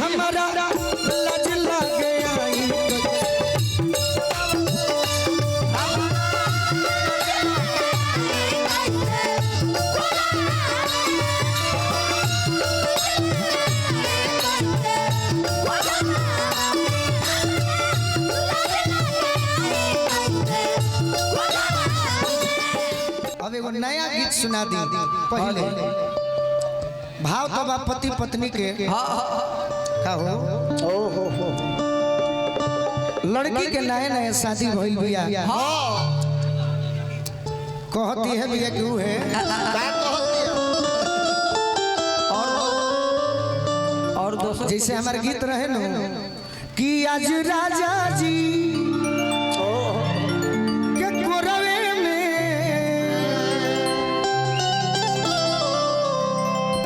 हमारा लज लगे आई अब एगो नया गीत सुना दी पहले भाव तो बा पति पत्नी के का हो लड़की के नए नए शादी भइल बिया कहती है भैया क्यों है और जैसे हमारे गीत रहे ना कि आज राजा जी के कोरवे में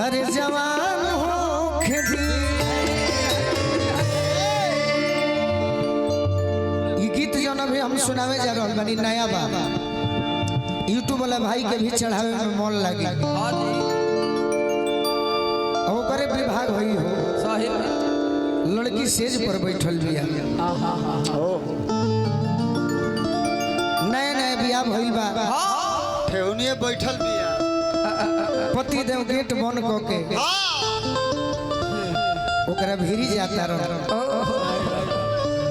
अरे जवान हो खेती ये गीत जो ना भी हम सुनावे जा रहा बनी नया बाबा यूट्यूब वाला भाई के भी चढ़ावे में मन लगी ओकरे विभाग भई हो लड़की सेज पर बैठल बिया नए नए बिया भइल बा ठेहुनिए बैठल बिया पति देव गेट बंद क के ओकरा भीरी जाता रह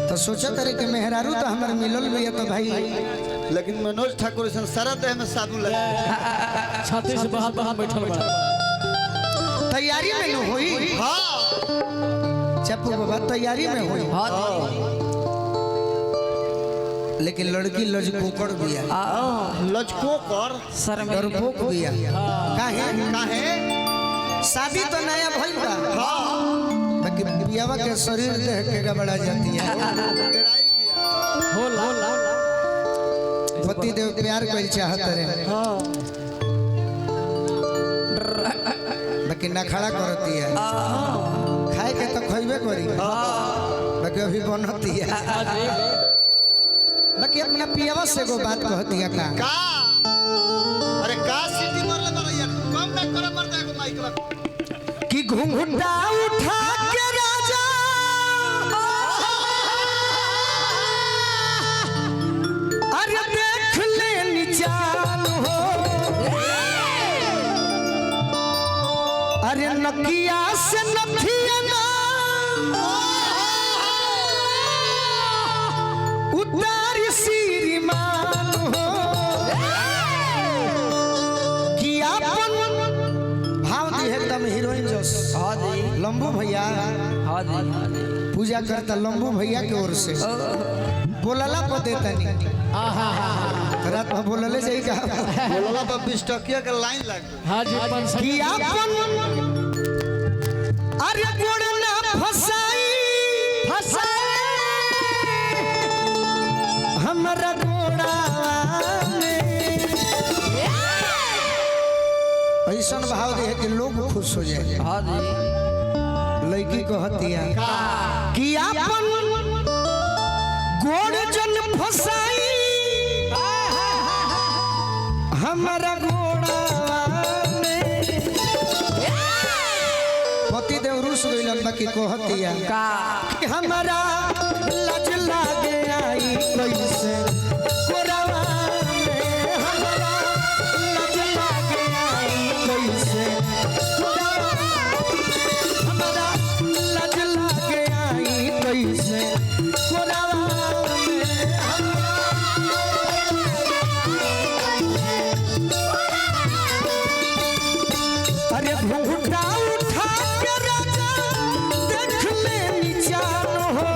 तो सोचा तारे के मेहरारू तो हमर मिलल बिया तो भाई लेकिन मनोज ठाकुर सन सारा देह में साबुन लगा छाती से बाहर बाहर बैठल बा तैयारी में न होई चप्पू बाबा तैयारी में होई लेकिन लड़की लजकोकर बिया लजकोकर डरपोक बिया काहे काहे शादी तो नया भइल बा बाकी बियावा के शरीर देख के गबड़ा जाती है होला पति देव प्यार कइल चाहत रहे बाकी ना खड़ा करती है खाए के तो खइबे करी बाकी अभी बनती है बाकी अपना पियावा से को बात कहती है का अरे का सिटी मारले मारो यार कम ना करे मर जाएगा माइक बा कि घुंघटा उठा के राजा अरे देख ले निचान हो अरे नकिया से नथिया ना उतार श्रीमान हो कि अपन भाव दी एकदम हीरोइन जस लंबू भैया पूजा करता लंबू भैया के ओर से बोलला पर देता नहीं रात में बोलले जाई का बोलला पर 20 टकिया के लाइन लग हां जी कि अपन अरे गोड़ ना फसाई हमरा गोड़ा में ऐसा भाव दे कि लोग खुश हो जाए लड़की कहती है कि अपन गोड़ जन फसाई हमारा घोड़ा में पति देव रूस गइलन बाकी कहती है कि हमारा लज लागे आई कैसे कोरावा में हमारा लज लागे आई कैसे कोरावा हमारा लज लागे आई कैसे कोरावा अरे घुंघटा उठा के राजा देख ले निचान हो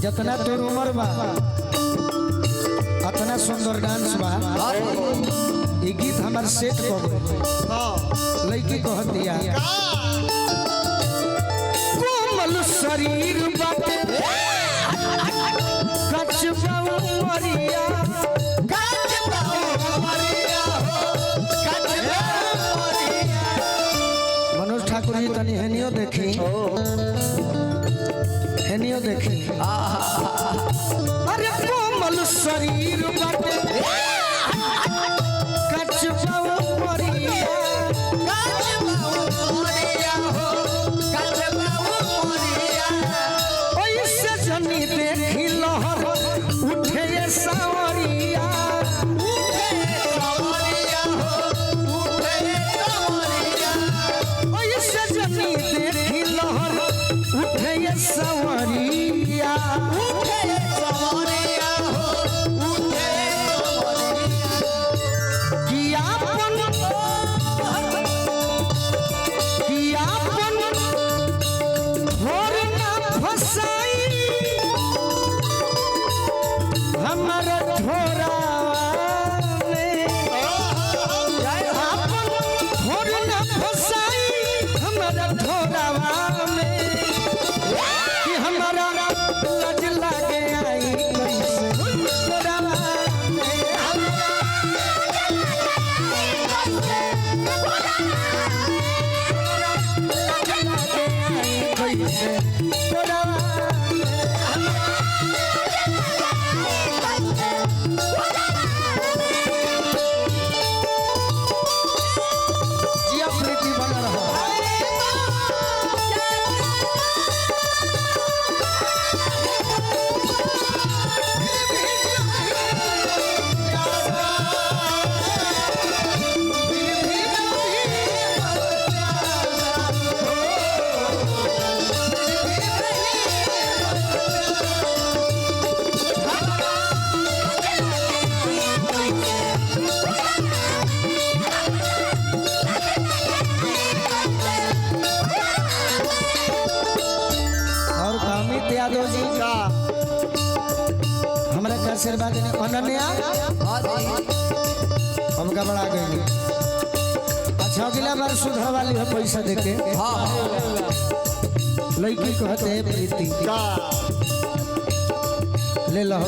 जितना तोर उम्र बा अतना सुंदर डांस बा। ये गीत हमार सेट कर लड़की कहतिया कोमल शरीर बाटे कचबा उमरिया मनोज ठाकुर जी तनी हेनियो देखी अरे कोमल शरीर बाटे कचबा उमरिया ओइसे जनी देखी लहर उठे सावरिया ओइसे जनी देखी लहर उठे सावरिया यादव जी का हमारे का आशीर्वाद ने अनन्या हम घबरा गए। अच्छा अगला बार सुधर वाली है पैसा देके लड़की कहते हैं प्रीति ले लो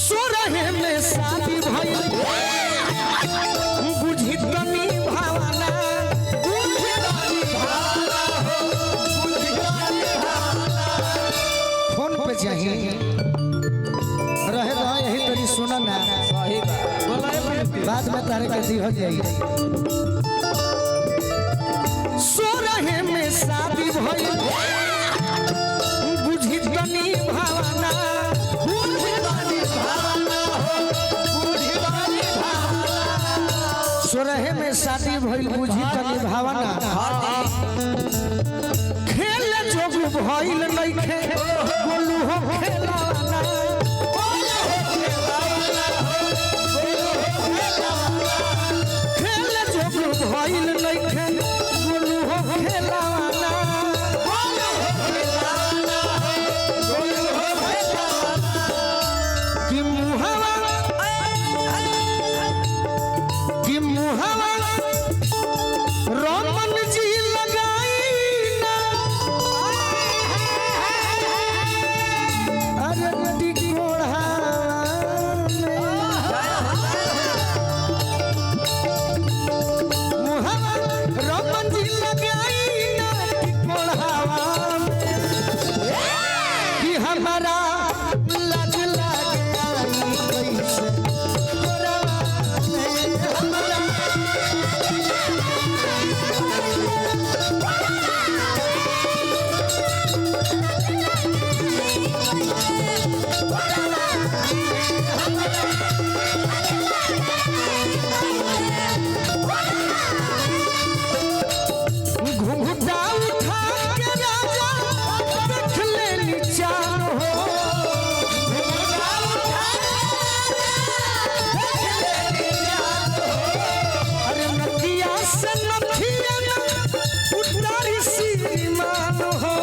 सोरहे में शादी भइल बुझी तनी भावना फोन पे चाहिए रहे रहा यही तरी सुना ना सही बात में तारे के दी हो जाएगी। सोरहे में शादी भइल बुझी तनी भावना सोरहे में शादी भइल बुझी तनी भावना खेल जोग भइल नइखे बोलू हो खेलाना खेल जोग भइल नइखे बोलू हो खेलाना कि मुहावा रमन जी लगाई ना हो